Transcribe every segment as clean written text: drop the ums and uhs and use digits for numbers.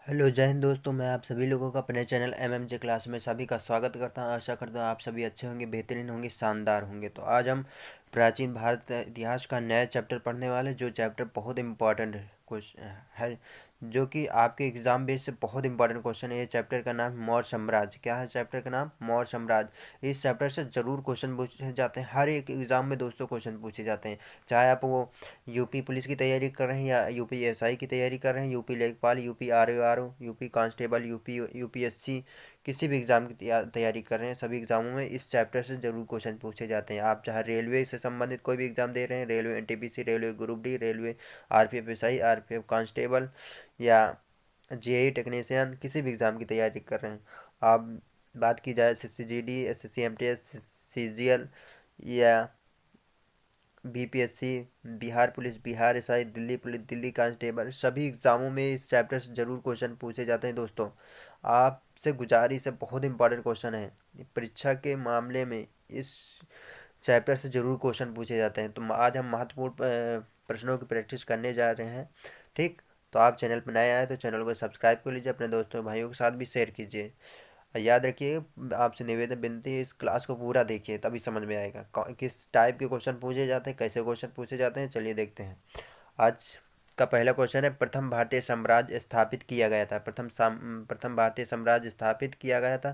Hello जय हिंद दोस्तों, मैं आप सभी लोगों का अपने चैनल एमएमजे क्लास में सभी का स्वागत करता हूं। आशा करता हूं आप सभी अच्छे होंगे, बेहतरीन होंगे, शानदार होंगे। तो आज हम प्राचीन भारत इतिहास का नया चैप्टर पढ़ने वाले, जो चैप्टर बहुत इंपॉर्टेंट है, जो कि आपके एग्जाम बेस से बहुत इंपॉर्टेंट क्वेश्चन है। ये चैप्टर का नाम मौर्य साम्राज्य। क्या है चैप्टर का नाम? मौर्य साम्राज्य। इस चैप्टर से जरूर क्वेश्चन पूछे जाते हैं, हर एक एग्जाम में दोस्तों क्वेश्चन पूछे जाते हैं। चाहे आप वो यूपी पुलिस की तैयारी कर रहे हैं या यूपी एसआई की तैयारी कर रहे हैं, यूपी लेखपाल, UP RO, UP constable, UPSC, किसी भी एग्जाम की तैयारी कर रहे हैं, सभी एग्जामों में इस चैप्टर से जरूर क्वेश्चन पूछे जाते हैं। आप चाहे रेलवे से संबंधित कोई भी एग्जाम दे रहे हैं, railway NTPC, railway group D, railway RPF SI, RPF constable या जेई टेक्नीशियन, किसी भी एग्जाम की तैयारी कर रहे हैं आप, बात की जाए एसएससी एसएससी एमटीएस, सीजीएल या BPSC, Bihar police, Bihar SI, Delhi police, Delhi constable, सभी एग्जामों में इस चैप्टर से जरूर क्वेश्चन पूछे जाते हैं। दोस्तों आपसे गुजारिश है, बहुत इंपॉर्टेंट क्वेश्चन है परीक्षा के मामले में, इस चैप्टर से जरूर क्वेश्चन पूछे जाते हैं। तो आज हम महत्वपूर्ण प्रश्नों की प्रैक्टिस करने जा रहे हैं। ठीक, तो आप चैनल पर नए आए तो चैनल को सब्सक्राइब कर लीजिए, अपने दोस्तों भाइयों के साथ भी शेयर कीजिए। याद रखिए, आपसे निवेदन विनती है, इस क्लास को पूरा देखिए, तभी समझ में आएगा किस टाइप के क्वेश्चन पूछे जाते हैं, कैसे क्वेश्चन पूछे जाते हैं। चलिए देखते हैं। आज का पहला क्वेश्चन है, प्रथम भारतीय साम्राज्य स्थापित किया गया था। प्रथम भारतीय साम्राज्य स्थापित किया गया था,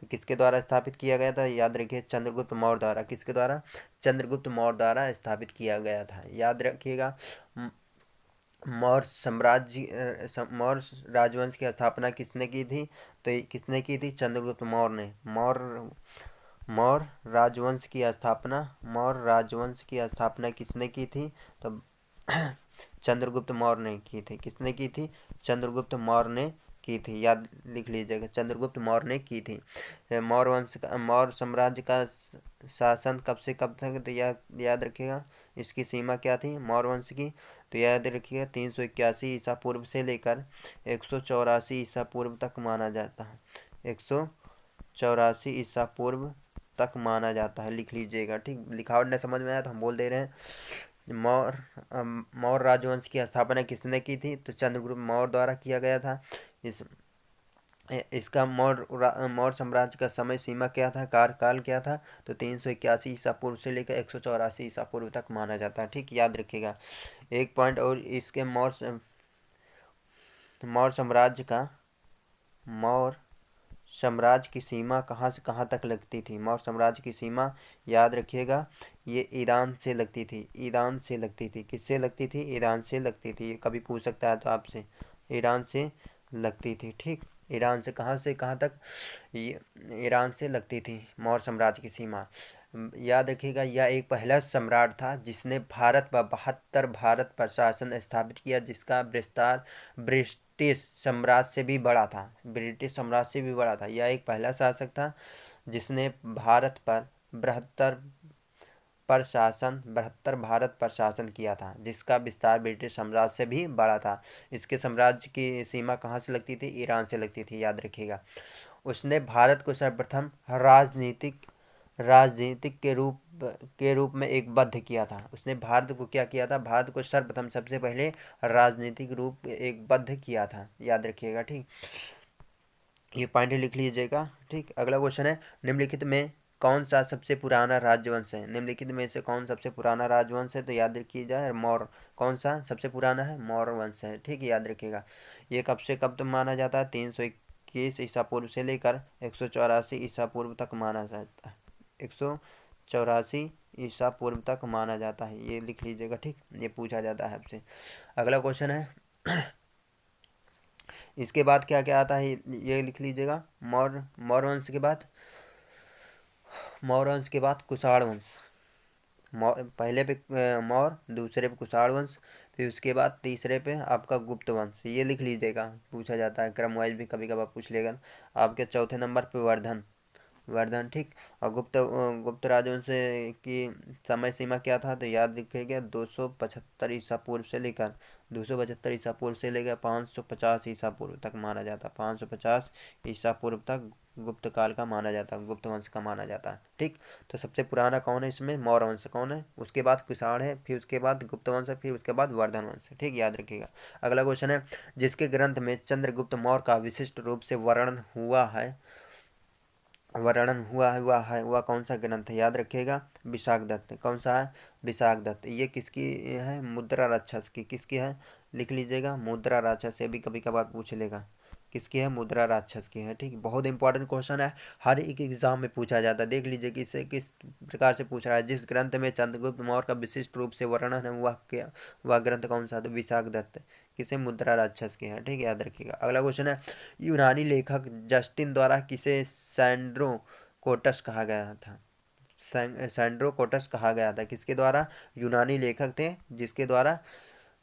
तो किसके द्वारा स्थापित किया गया था? याद रखिए, चंद्रगुप्त मौर्य द्वारा। किसके द्वारा? चंद्रगुप्त मौर्य द्वारा स्थापित किया गया था। याद रखिएगा, मौर्य राजवंश की स्थापना किसने की थी? तो किसने की थी? चंद्रगुप्त मौर्य ने। मौर्य राजवंश की स्थापना किसने की थी? तो चंद्रगुप्त मौर्य ने की थी। किसने की थी? चंद्रगुप्त मौर्य ने की थी। याद लिख लीजिएगा, चंद्रगुप्त मौर्य ने की थी। मौर्य साम्राज्य का शासन कब से कब तक? तो याद रखिएगा, इसकी सीमा क्या थी मौर्य वंश की? तो याद रखिएगा, 381 ईसा पूर्व से लेकर 184 ईसा पूर्व तक माना जाता है। 184 ईसा पूर्व तक माना जाता है, लिख लीजिएगा। ठीक, लिखावट न समझ में आया तो हम बोल दे रहे हैं। मौर्य राजवंश की स्थापना किसने की थी? तो चंद्रगुप्त मौर्य द्वारा किया गया था। इस इसका मौर्य साम्राज्य का समय सीमा क्या था, कार्यकाल क्या था? तो 381 ईसा पूर्व से लेकर 184 ईसा पूर्व तक माना जाता है। ठीक, याद रखिएगा। एक पॉइंट और, इसके मौर्य साम्राज्य का मौर्य साम्राज्य की सीमा कहाँ से कहाँ तक लगती थी? मौर्य साम्राज्य की सीमा याद रखिएगा, ये ईरान से लगती थी। ईरान से लगती थी। किससे लगती थी? ईरान से लगती थी। ये कभी पूछ सकता है तो आपसे, ईरान से लगती थी। ठीक, ईरान से कहाँ तक? ईरान से लगती थी मौर्य साम्राज्य की सीमा। याद रखिएगा, यह एक पहला सम्राट था जिसने भारत पर 72 भारत पर शासन स्थापित किया, जिसका विस्तार ब्रिटिश साम्राज्य से भी बड़ा था। ब्रिटिश साम्राज्य से भी बड़ा था। यह एक पहला शासक था जिसने भारत पर 72 भारत पर शासन किया था, जिसका विस्तार ब्रिटिश साम्राज्य से भी बड़ा था। इसके साम्राज्य की सीमा कहाँ से लगती थी? ईरान से लगती थी। याद रखिएगा, उसने भारत को सर्वप्रथम राजनीतिक के रूप में एक बद्ध किया था। उसने भारत को क्या किया था? भारत को सर्वप्रथम, सबसे पहले राजनीतिक रूप एक बद्ध किया था। याद रखिएगा। ठीक, ये पॉइंट लिख लीजिएगा। ठीक, अगला क्वेश्चन है, निम्नलिखित में कौन सा सबसे पुराना राजवंश है? निम्नलिखित में से कौन सबसे पुराना राजवंश है? तो याद रखिए जाए, मौर्य। कौन सा सबसे पुराना है? मौर्य वंश है। ठीक है, याद रखिएगा। ये कब से कब तक माना जाता है? 321 ईसा पूर्व से लेकर 184 ईसा पूर्व तक माना जाता है। 184 ईसा पूर्व तक माना जाता है, ये लिख लीजिएगा। ठीक, ये पूछा जाता है आपसे। अगला क्वेश्चन है, इसके बाद क्या क्या आता है ये लिख लीजिएगा। मौर्य वंश के बाद, मौर्य वंश के बाद कुषाण वंश। पहले पे मौर्य, दूसरे पे कुषाण वंश, फिर उसके बाद तीसरे पे आपका गुप्त वंश। ये लिख लीजिएगा, पूछा जाता है क्रम वाइज भी, कभी कभार पूछ लेगा। आपके चौथे नंबर पे वर्धन। ठीक, और गुप्त राजवंश की समय सीमा क्या था? तो याद रखिएगा, 275 ईसा पूर्व से लेकर 550 ईसा पूर्व तक माना जाता। 550 ईसा पूर्व तक गुप्त काल का माना जाता है, गुप्त वंश का माना जाता है। ठीक, तो सबसे पुराना कौन है इसमें? मौर्य वंश कौन है, उसके बाद कुषाण है, फिर उसके बाद गुप्त वंश है, फिर उसके बाद वर्धन वंश है। ठीक, याद रखिएगा। अगला क्वेश्चन है, जिसके ग्रंथ में चंद्रगुप्त मौर्य का विशिष्ट रूप से वर्णन हुआ है, वह कौन सा ग्रंथ है? याद रखिएगा, विशाख दत्त। कौन सा है? विशाख दत्त। ये किसकी है? मुद्रा राक्षस की। किसकी है? लिख लीजिएगा, मुद्रा राक्षस से भी कभी कभार पूछ लेगा। किसकी है? मुद्रा राक्षस की है। ठीक, बहुत इंपॉर्टेंट क्वेश्चन है, हर एक एग्जाम में पूछा जाता है। देख लीजिए किससे किस प्रकार से पूछ रहा है। जिस ग्रंथ में चंद्रगुप्त मौर्य का विशिष्ट रूप से वर्णन है, वह ग्रंथ कौन सा? तो विशाख दत्त। किसे? मुद्रा राक्षस के हैं। ठीक, याद रखिएगा। अगला क्वेश्चन है, यूनानी लेखक जस्टिन द्वारा किसे सैंड्रो कोटस कहा गया था? सैंड्रो कोटस कहा गया था किसके द्वारा? यूनानी लेखक थे जिसके द्वारा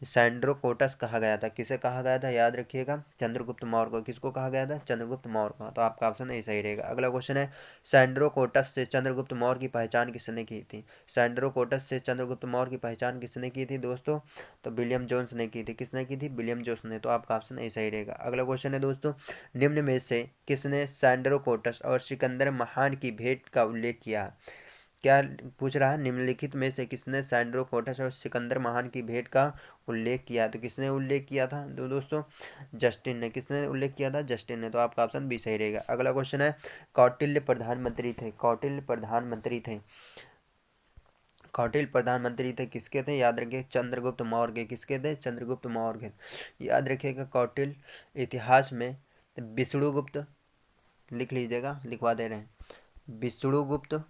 सैंड्रो कोटस कहा गया था। किसे कहा गया था? याद रखिएगा, चंद्रगुप्त मौर्य को। किसको कहा गया था? चंद्रगुप्त मौर्य को। तो आपका ऑप्शन ए सही रहेगा। अगला क्वेश्चन है, सैंड्रो कोटस से चंद्रगुप्त मौर्य की पहचान किसने की थी? सैंड्रो कोटस से चंद्रगुप्त मौर्य की पहचान किसने की थी दोस्तों? तो विलियम जोन्स ने की थी। किसने की थी? विलियम जोन्स ने। तो आपका ऑप्शन ए सही रहेगा। अगला क्वेश्चन है दोस्तों, निम्न में से किसने सैंड्रो कोटस और सिकंदर महान की भेंट का उल्लेख किया? क्या पूछ रहा है? निम्नलिखित में से किसने सैंड्रो कोटस और सिकंदर महान की भेंट का उल्लेख किया? तो किसने उल्लेख किया था? तो दोस्तों जस्टिन ने। किसने उल्लेख किया था? जस्टिन ने। तो आपका ऑप्शन बी सही रहेगा। अगला क्वेश्चन है, कौटिल्य प्रधानमंत्री थे। कौटिल्य प्रधानमंत्री थे। कौटिल्य प्रधानमंत्री थे किसके थे? याद रखिए, चंद्रगुप्त मौर्य के। किसके थे? चंद्रगुप्त मौर्य के। याद रखिएगा, कौटिल्य इतिहास में विष्णुगुप्त, लिख लीजिएगा, लिखवा दे रहे हैं, विष्णुगुप्त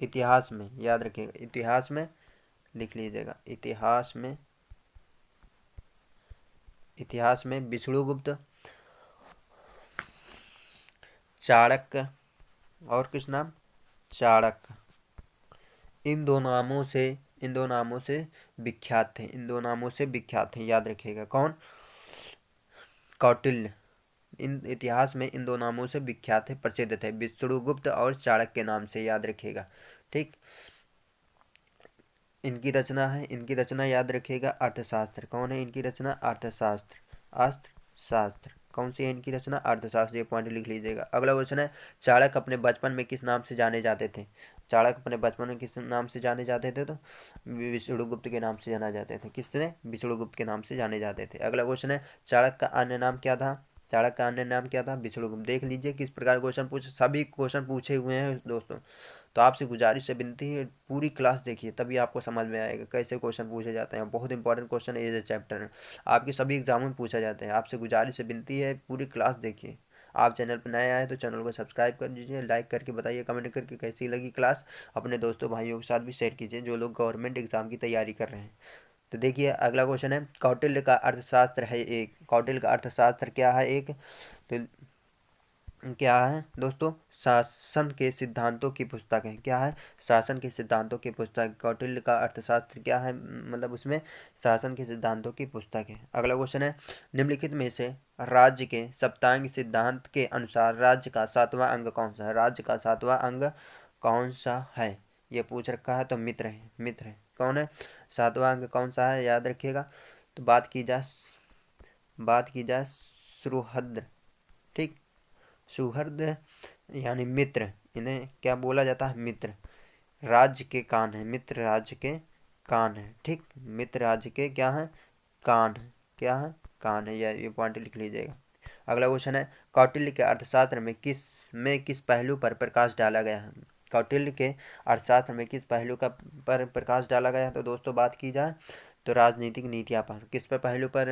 इतिहास में। याद रखिएगा, इतिहास में लिख लीजिएगा, इतिहास में विष्णुगुप्त, चाणक्य, और किस नाम? चाणक्य। इन दो नामों से विख्यात थे। इन दो नामों से विख्यात थे। याद रखिएगा, कौन? कौटिल्य। इन इतिहास में इन दो नामों से विख्यात थे, प्रसिद्ध थे, विष्णुगुप्त और चाणक्य के नाम से। याद रखिएगा। ठीक, इनकी रचना याद रखिएगा, अर्थशास्त्र। कौन है इनकी रचना? अर्थशास्त्र। अर्थशास्त्र। कौन सी है इनकी रचना? अर्थशास्त्र। ये पॉइंट लिख लीजिएगा। अगला क्वेश्चन है, चाणक्य अपने बचपन में किस नाम से जाने जाते थे? चाणक्य अपने बचपन में किस नाम से जाने जाते थे? तो विष्णुगुप्त के नाम से जाना जाते थे। किसने? विष्णुगुप्त के नाम से जाने जाते थे। अगला क्वेश्चन है, चाणक्य का अन्य नाम क्या था? चाणक्य का अन्य नाम क्या था? विष्णुगुप्त। देख लीजिए किस प्रकार क्वेश्चन पूछे, सभी क्वेश्चन पूछे हुए हैं दोस्तों। तो आपसे गुजारिश है, विनती है, पूरी क्लास देखिए, तभी आपको समझ में आएगा कैसे क्वेश्चन पूछे जाते हैं। बहुत इंपॉर्टेंट क्वेश्चन है ये चैप्टर है, आपके सभी एग्जामों में पूछा जाता है। आपसे गुजारिश है, विनती है, पूरी क्लास देखिए। आप चैनल पर नए आए तो चैनल को सब्सक्राइब कर दीजिए, लाइक करके बताइए, कमेंट करके कैसी लगी क्लास। अपने दोस्तों भाइयों के साथ भी शेयर कीजिए जो लोग गवर्नमेंट एग्जाम की तैयारी कर रहे हैं। तो देखिए अगला क्वेश्चन है, कौटिल्य का अर्थशास्त्र है एक। कौटिल्य का अर्थशास्त्र क्या है? एक। तो क्या है दोस्तों? शासन के सिद्धांतों की पुस्तक है। क्या है? शासन के सिद्धांतों की पुस्तक। कौटिल्य का अर्थशास्त्र क्या है? मतलब उसमें शासन के सिद्धांतों की पुस्तक है। अगला क्वेश्चन है, निम्नलिखित में से राज्य के सप्तांग सिद्धांत के अनुसार राज्य का सातवां अंग कौन सा है? राज्य का सातवां अंग कौन सा है? ये पूछ रखा है, तो मित्र है। मित्र है। कौन है? सातवां अंग कौन सा है? याद रखिएगा। तो बात की जाए सुहृद। ठीक, सुहृद यानी मित्र, इन्हें क्या बोला जाता है? मित्र। राज्य के कान है। मित्र राज्य के कान है। ठीक, मित्र राज्य के क्या है? कान है। क्या है? कान है। ये पॉइंट लिख लीजिएगा। अगला क्वेश्चन है, कौटिल्य के अर्थशास्त्र में किस पहलू पर प्रकाश डाला गया है? कौटिल्य के अर्थशास्त्र में किस पहलू का पर प्रकाश डाला गया है? तो दोस्तों बात की जाए तो राजनीतिक नीतियाँ पर। किस पर पहलू पर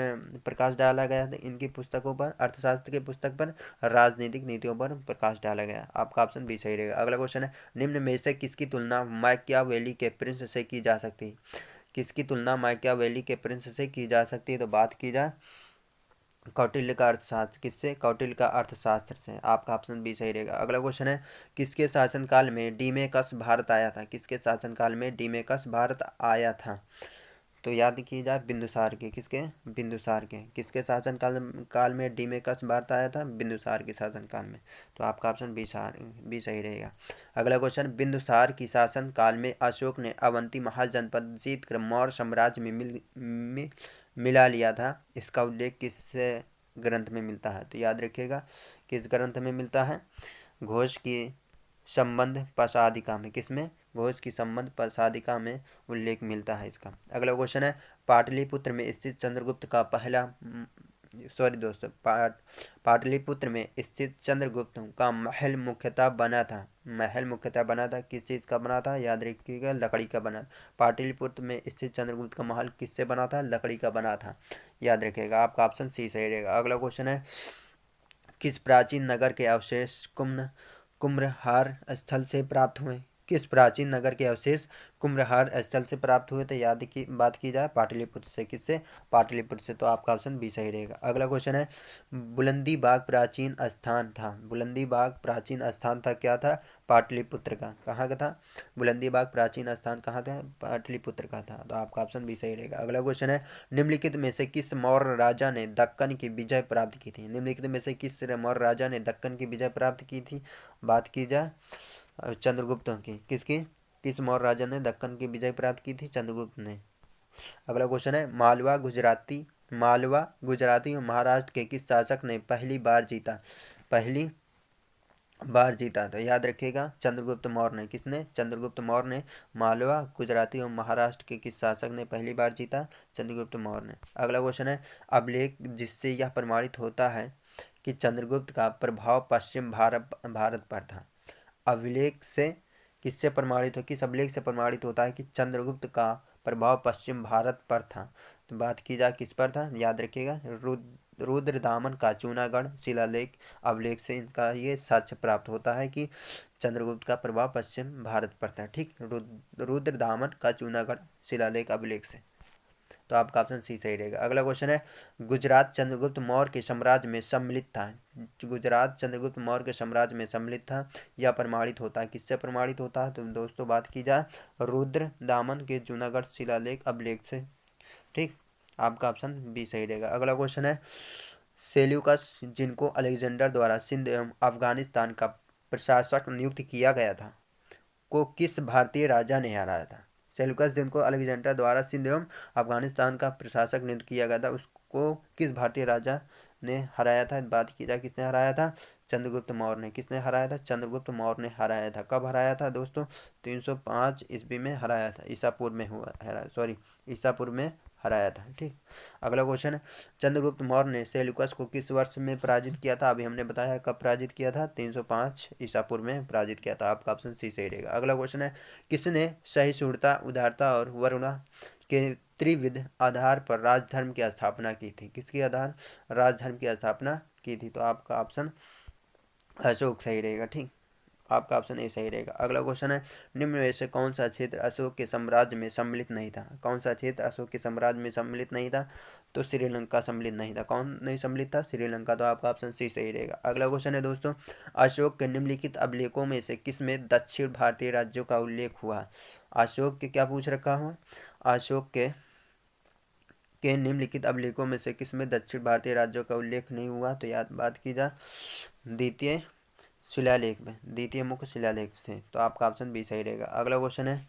प्रकाश डाला गया है? इनकी पुस्तकों पर, अर्थशास्त्र की पुस्तक पर राजनीतिक नीतियों पर प्रकाश डाला गया। आपका ऑप्शन बी सही रहेगा। अगला क्वेश्चन है, निम्न में से किसकी तुलना मैकियावेली के प्रिंस से की जा सकती है? किसकी तुलना मैकियावेली के प्रिंस से की जा सकती है? तो बात की जाए कौटिल्य का अर्थशास्त्र किससे? कौटिल्य का अर्थशास्त्र से। आपका ऑप्शन बी सही रहेगा। अगला क्वेश्चन है, किसके शासनकाल में डीमेकस भारत आया था? किसके शासनकाल में डीमेकस भारत आया था? तो याद की जाए बिंदुसार के। किसके? बिंदुसार के। किसके शासन काल में डीमेकस भारत आया था? बिंदुसार के शासन काल में। तो आपका ऑप्शन बी सही रहेगा। अगला क्वेश्चन, बिंदुसार की शासन काल में अशोक ने अवंती महाजनपद जीतकर मौर्य साम्राज्य में मिला लिया था। इसका उल्लेख किस ग्रंथ में मिलता है? तो याद रखिएगा किस ग्रंथ में मिलता है? घोष की संबंध प्रसादिका में। किसमें? घोष की संबंध प्रसादिका में उल्लेख मिलता है इसका। अगला क्वेश्चन है, पाटलिपुत्र में स्थित चंद्रगुप्त का पहला सॉरी दोस्तों, पाटलिपुत्र में स्थित चंद्रगुप्त का महल मुख्यतः बना था। महल मुख्यतः बना था, किस चीज का बना था? याद रखिएगा, लकड़ी का बना। पाटलिपुत्र में स्थित चंद्रगुप्त का महल किससे बना था? लकड़ी का बना था, याद रखिएगा। आपका ऑप्शन सी सही रहेगा। अगला क्वेश्चन है, किस प्राचीन नगर के अवशेष कुम्भहार स्थल से प्राप्त हुए? किस प्राचीन नगर के अवशेष कुम्भहार स्थल से प्राप्त हुए? तो याद की बात की जाए पाटलिपुत्र से। किससे? पाटलिपुत्र से। तो आपका ऑप्शन बी सही रहेगा। अगला क्वेश्चन है, बुलंदी बाग प्राचीन स्थान था। बुलंदी बाग प्राचीन स्थान था, क्या था? पाटलिपुत्र का। कहाँ का था? बुलंदी बाग प्राचीन स्थान कहाँ था? पाटलिपुत्र का था। तो आपका ऑप्शन बी सही रहेगा। अगला क्वेश्चन है, निम्नलिखित में से किस मौर्य राजा ने दक्कन की विजय प्राप्त की थी? निम्नलिखित में से किस मौर्य राजा ने दक्कन की विजय प्राप्त की थी? बात की जाए चंद्रगुप्त की। किसकी? किस मौर्य राजा ने दक्कन की विजय प्राप्त की थी? चंद्रगुप्त ने। अगला क्वेश्चन है, मालवा गुजराती और महाराष्ट्र के किस शासक ने पहली बार जीता? पहली बार जीता। तो याद रखिएगा, चंद्रगुप्त मौर्य ने। किसने? चंद्रगुप्त मौर्य ने। मालवा गुजराती और महाराष्ट्र के किस शासक ने पहली बार जीता? चंद्रगुप्त मौर्य ने। अगला क्वेश्चन है, अभिलेख जिससे यह प्रमाणित होता है कि चंद्रगुप्त का प्रभाव पश्चिम भारत पर था। अभिलेख से किससे प्रमाणित हो किस अभिलेख से प्रमाणित होता है कि चंद्रगुप्त का प्रभाव पश्चिम भारत पर था? तो बात की जाए किस पर था? याद रखिएगा, रुद्रदामन का जूनागढ़ शिलालेख अभिलेख से इनका ये साक्ष्य प्राप्त होता है कि चंद्रगुप्त का प्रभाव पश्चिम भारत पर था। ठीक, रुद्रदामन का जूनागढ़ शिलालेख अभिलेख से। तो आपका ऑप्शन सी सही रहेगा। अगला क्वेश्चन है, गुजरात चंद्रगुप्त मौर्य के साम्राज्य में सम्मिलित था। गुजरात चंद्रगुप्त मौर्य के साम्राज्य में सम्मिलित था, यह प्रमाणित होता है। किससे प्रमाणित होता है? तो दोस्तों बात की जाए रुद्र दामन के जूनागढ़ शिलालेख अभिलेख से। ठीक, आपका ऑप्शन बी सही रहेगा। अगला क्वेश्चन है, सेल्यूकस जिनको अलेक्जेंडर द्वारा सिंध एवं अफगानिस्तान का प्रशासक नियुक्त किया गया था, को किस भारतीय राजा ने हराया था? सेल्यूकस जिनको अलेक्जेंडर द्वारा सिंध एवं अफगानिस्तान का प्रशासक नियुक्त किया गया था, उसको किस भारतीय राजा ने हराया था? बात की जाए किसने हराया था? चंद्रगुप्त मौर्य ने। किसने हराया था? चंद्रगुप्त मौर्य ने हराया था। कब हराया था दोस्तों? 305 ईस्वी में हराया था। ईसापुर में हुआ सॉरी ईसापुर में हराया था। ठीक, अगला क्वेश्चन है, चंद्रगुप्त मौर्य ने सेल्यूकस को किस वर्ष में पराजित किया था? अभी हमने बताया कब पराजित किया था, 305 ईसापुर में पराजित किया था। आपका ऑप्शन सी सही रहेगा। अगला क्वेश्चन है, किसने सहिष्णुता, उदारता और वरुणा के त्रिविध आधार पर राजधर्म की स्थापना की थी? किसके आधार? राजधर्म की स्थापना की थी। तो आपका ऑप्शन अशोक सही रहेगा। ठीक, आपका ऑप्शन ए सही रहेगा। अगला क्वेश्चन है, निम्न में से कौन सा क्षेत्र अशोक के साम्राज्य में सम्मिलित नहीं था? कौन सा क्षेत्र अशोक के साम्राज्य में सम्मिलित नहीं था? तो श्रीलंका सम्मिलित नहीं था। कौन नहीं सम्मिलित था? श्रीलंका। तो आपका ऑप्शन सी सही रहेगा। अगला क्वेश्चन है दोस्तों, अशोक के निम्नलिखित अभिलेखों में से किसमें दक्षिण भारतीय राज्यों का उल्लेख हुआ? अशोक के क्या पूछ रखा हुआ? अशोक के निम्नलिखित अभिलेखों में से किसमें दक्षिण भारतीय राज्यों का उल्लेख नहीं हुआ? तो याद बात की जाए द्वितीय शिलालेख में, द्वितीय मुख्य शिलालेख से। तो आपका ऑप्शन बी सही रहेगा। अगला क्वेश्चन है,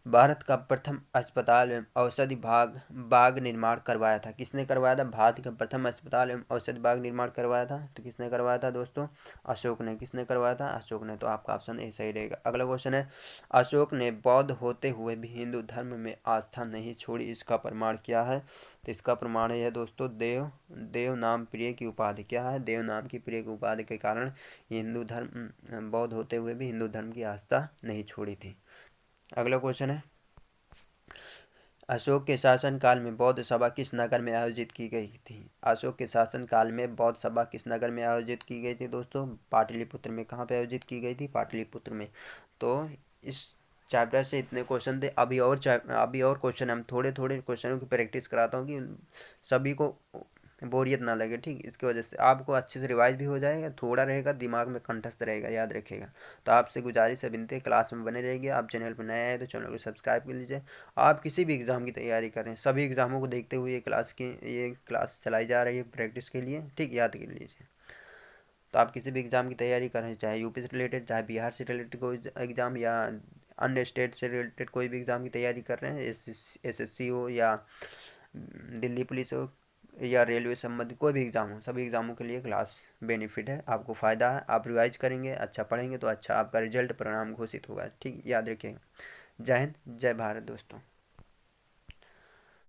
भारत का प्रथम अस्पताल एवं औषधि बाग निर्माण करवाया था? किसने करवाया था? भारत का प्रथम अस्पताल एवं औषधि बाग निर्माण करवाया था, तो किसने करवाया था दोस्तों? अशोक ने। किसने करवाया था? अशोक ने। तो आपका ऑप्शन ए सही रहेगा। अगला क्वेश्चन है, अशोक ने बौद्ध होते हुए भी हिंदू धर्म में आस्था नहीं छोड़ी, इसका प्रमाण क्या है? तो इसका प्रमाण है दोस्तों देव नाम प्रिय की उपाधि। क्या है? देव नाम की प्रिय की उपाधि के कारण हिंदू धर्म बौद्ध होते हुए भी हिंदू धर्म की आस्था नहीं छोड़ी थी। अगला क्वेश्चन है, अशोक के शासन काल में बौद्ध सभा किस नगर में आयोजित की गई थी? अशोक के शासन काल में बौद्ध सभा किस नगर में आयोजित की गई थी दोस्तों? पाटलिपुत्र में। कहाँ पे आयोजित की गई थी? पाटलिपुत्र में। तो इस चैप्टर से इतने क्वेश्चन थे। अभी और क्वेश्चन, हम थोड़े थोड़े क्वेश्चनों की प्रैक्टिस कराता हूँ कि सभी को बोरियत ना लगे। ठीक, इसकी वजह से आपको अच्छे से रिवाइज भी हो जाएगा, थोड़ा रहेगा दिमाग में कंठस्थ रहेगा, याद रखेगा। तो आपसे गुजारिश है, विनती है, क्लास में बने रहिए। आप चैनल पर नए आए तो चैनल को सब्सक्राइब कर लीजिए। आप किसी भी एग्ज़ाम की तैयारी कर रहे हैं, सभी एग्ज़ामों को देखते हुए ये क्लास चलाई जा रही है प्रैक्टिस के लिए। ठीक, याद कर लीजिए। तो आप किसी भी एग्ज़ाम की तैयारी कर रहे हैं, चाहे यूपी से रिलेटेड, चाहे बिहार से रिलेटेड कोई एग्ज़ाम, या अन्य स्टेट से रिलेटेड कोई भी एग्ज़ाम की तैयारी कर रहे हैं, एसएससी हो या दिल्ली पुलिस हो, या रेलवे संबंधित कोई भी एग्ज़ाम हो, सभी एग्ज़ामों के लिए क्लास बेनिफिट है, आपको फ़ायदा है। आप रिवाइज करेंगे, अच्छा पढ़ेंगे तो अच्छा आपका रिजल्ट परिणाम घोषित होगा। ठीक, याद रखें। जय हिंद, जय भारत दोस्तों।